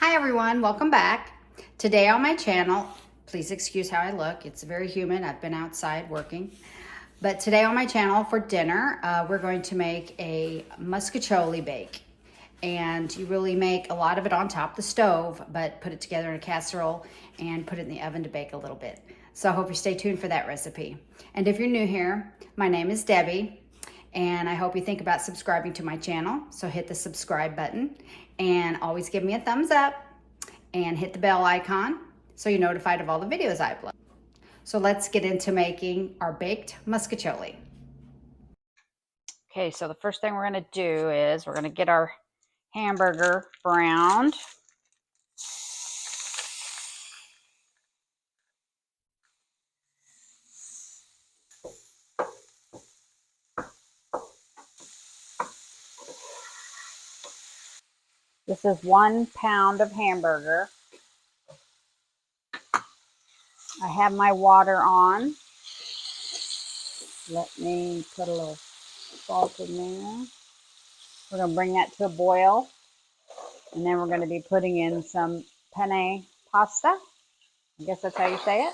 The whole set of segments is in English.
Hi everyone, welcome back. Today on my channel, please excuse how I look. It's very humid. I've been outside working. But today on my channel for dinner, we're going to make a Mostaccioli bake. And you really make a lot of it on top of the stove, but put it together in a casserole and put it in the oven to bake a little bit. So I hope you stay tuned for that recipe. And if you're new here, my name is Debbie. And I hope you think about subscribing to my channel. So hit the subscribe button and always give me a thumbs up and hit the bell icon so you're notified of all the videos I upload. So let's get into making our baked Mostaccioli. Okay, so the first thing we're gonna do is we're gonna get our hamburger browned. This is 1 pound of hamburger. I have my water on. Let me put a little salt in there. We're going to bring that to a boil. And then we're going to be putting in some penne pasta. I guess that's how you say it.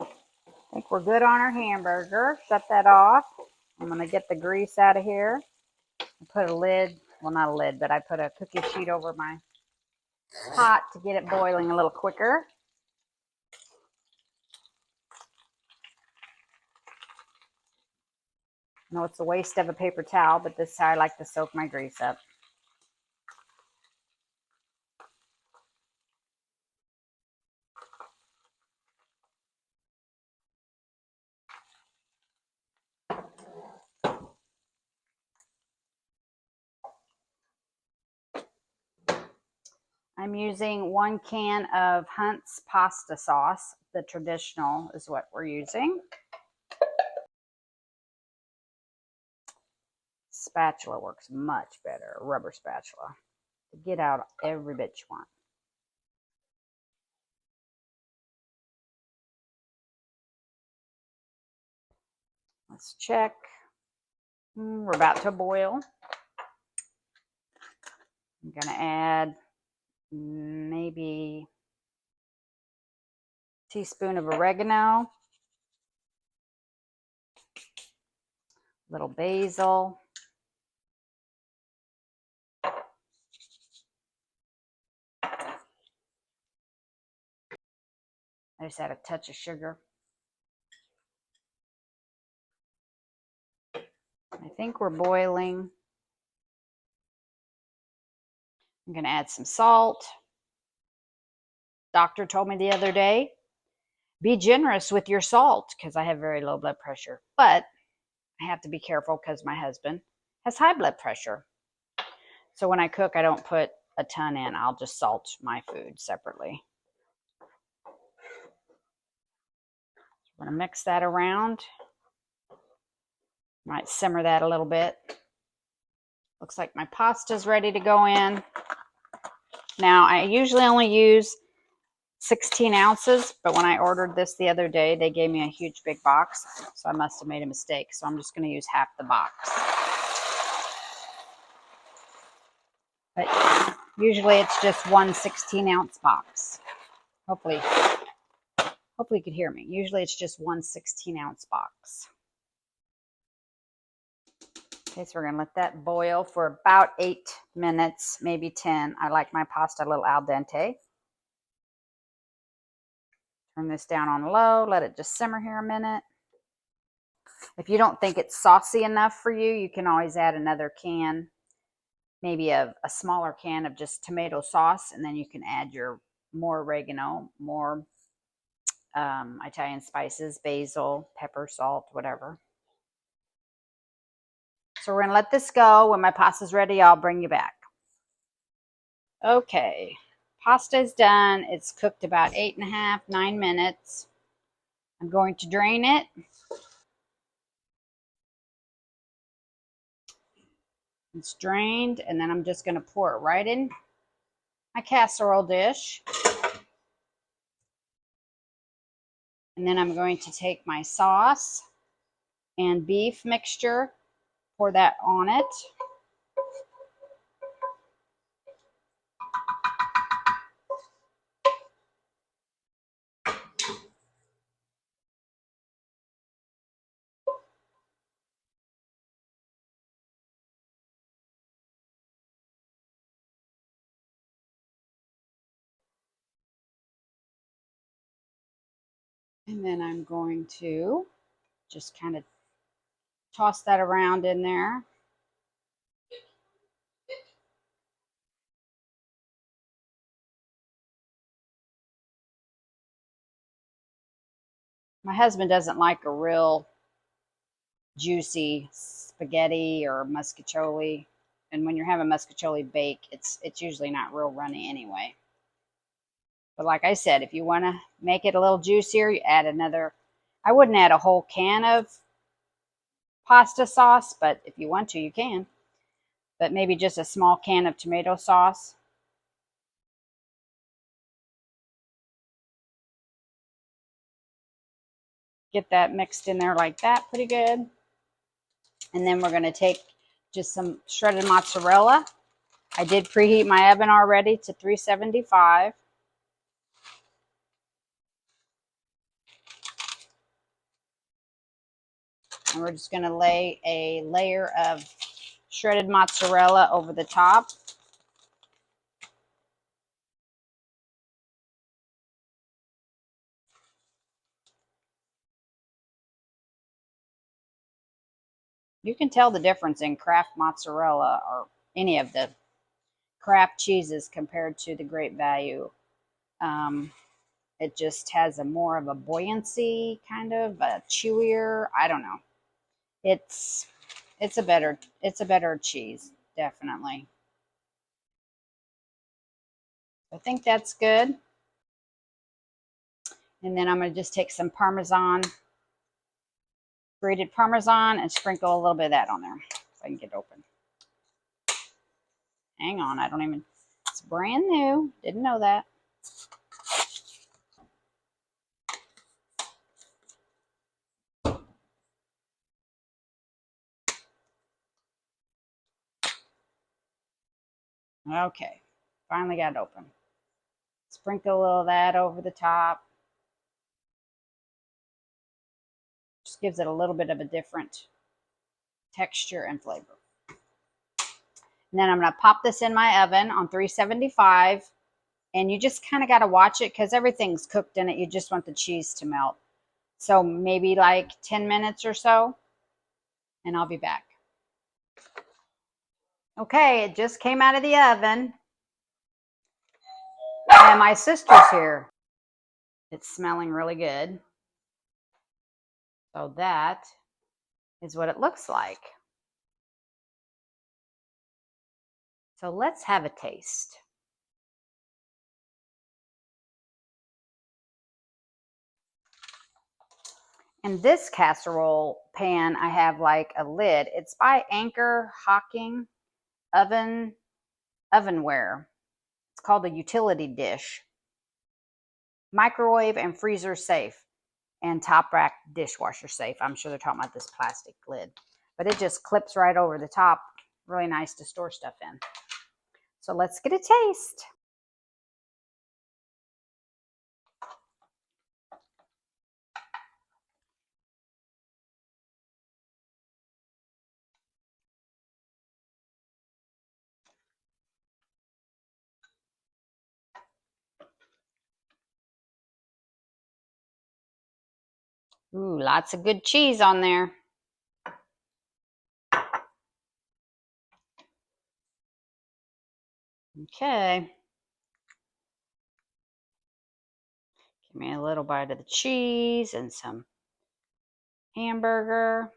I think we're good on our hamburger. Shut that off. I'm going to get the grease out of here. I put a lid, well, not a lid, but I put a cookie sheet over my pot to get it boiling a little quicker. I know it's a waste of a paper towel, but this is how I like to soak my grease up. I'm using 1 can of Hunt's pasta sauce. The traditional is what we're using. Spatula works much better, a rubber spatula, to get out every bit you want. Let's check. We're about to boil. I'm going to add maybe a teaspoon of oregano, a little basil, I just add a touch of sugar. I think we're boiling. I'm going to add some salt. Doctor told me the other day, be generous with your salt because I have very low blood pressure. But I have to be careful because my husband has high blood pressure. So when I cook, I don't put a ton in. I'll just salt my food separately. I'm going to mix that around. Might simmer that a little bit. Looks like my pasta's ready to go in. Now, I usually only use 16 ounces, but when I ordered this the other day, they gave me a huge big box, so I must have made a mistake. So I'm just going to use half the box. But usually it's just 1 16-ounce box. Hopefully you could hear me. Usually it's just 1 16-ounce box. Okay, so we're going to let that boil for about 8 minutes, maybe 10. I like my pasta a little al dente. Turn this down on low, let it just simmer here a minute. If you don't think it's saucy enough for you, you can always add another can, maybe a smaller can of just tomato sauce, and then you can add your more oregano, more Italian spices, basil, pepper, salt, whatever. So we're going to let this go. When my pasta's ready, I'll bring you back. Okay, pasta is done. It's cooked about 8.5, 9 minutes. I'm going to drain it. It's drained, and then I'm just going to pour it right in my casserole dish. And then I'm going to take my sauce and beef mixture, pour that on it. And then I'm going to just kind of toss that around in there. My husband doesn't like a real juicy spaghetti or muscaccioli. And when you're having muscaccioli bake, it's usually not real runny anyway. But like I said, if you want to make it a little juicier, you add another. I wouldn't add a whole can of pasta sauce, but if you want to, you can. But maybe just a small can of tomato sauce. Get that mixed in there like that, pretty good. And then we're going to take just some shredded mozzarella. I did preheat my oven already to 375. And we're just going to lay a layer of shredded mozzarella over the top. You can tell the difference in Kraft mozzarella or any of the Kraft cheeses compared to the Great Value. It just has a more of a buoyancy, kind of a chewier. I don't know. It's a better cheese, definitely. I think that's good. And then I'm going to just take some Parmesan, grated Parmesan, and sprinkle a little bit of that on there if I can get it open. Hang on, it's brand new. Didn't know that. Okay, finally got it open. Sprinkle a little of that over the top. Just gives it a little bit of a different texture and flavor. And then I'm going to pop this in my oven on 375. And you just kind of got to watch it because everything's cooked in it. You just want the cheese to melt. So maybe like 10 minutes or so. And I'll be back. Okay, it just came out of the oven. And my sister's here. It's smelling really good. So that is what it looks like. So let's have a taste. In this casserole pan, I have like a lid. It's by Anchor Hocking Ovenware. It's called a utility dish. Microwave and freezer safe. And top rack dishwasher safe. I'm sure they're talking about this plastic lid. But it just clips right over the top. Really nice to store stuff in. So let's get a taste. Ooh, lots of good cheese on there. Okay. Give me a little bite of the cheese and some hamburger.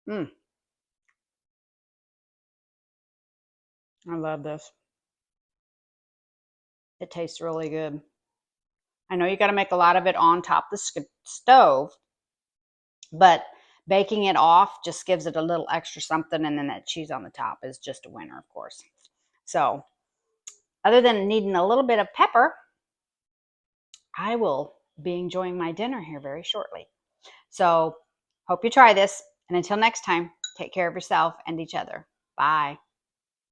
I love this. It tastes really good. I know you got to make a lot of it on top of the stove, but baking it off just gives it a little extra something, and then that cheese on the top is just a winner, of course. So other than needing a little bit of pepper, I will be enjoying my dinner here very shortly. So hope you try this, and until next time, take care of yourself and each other. Bye.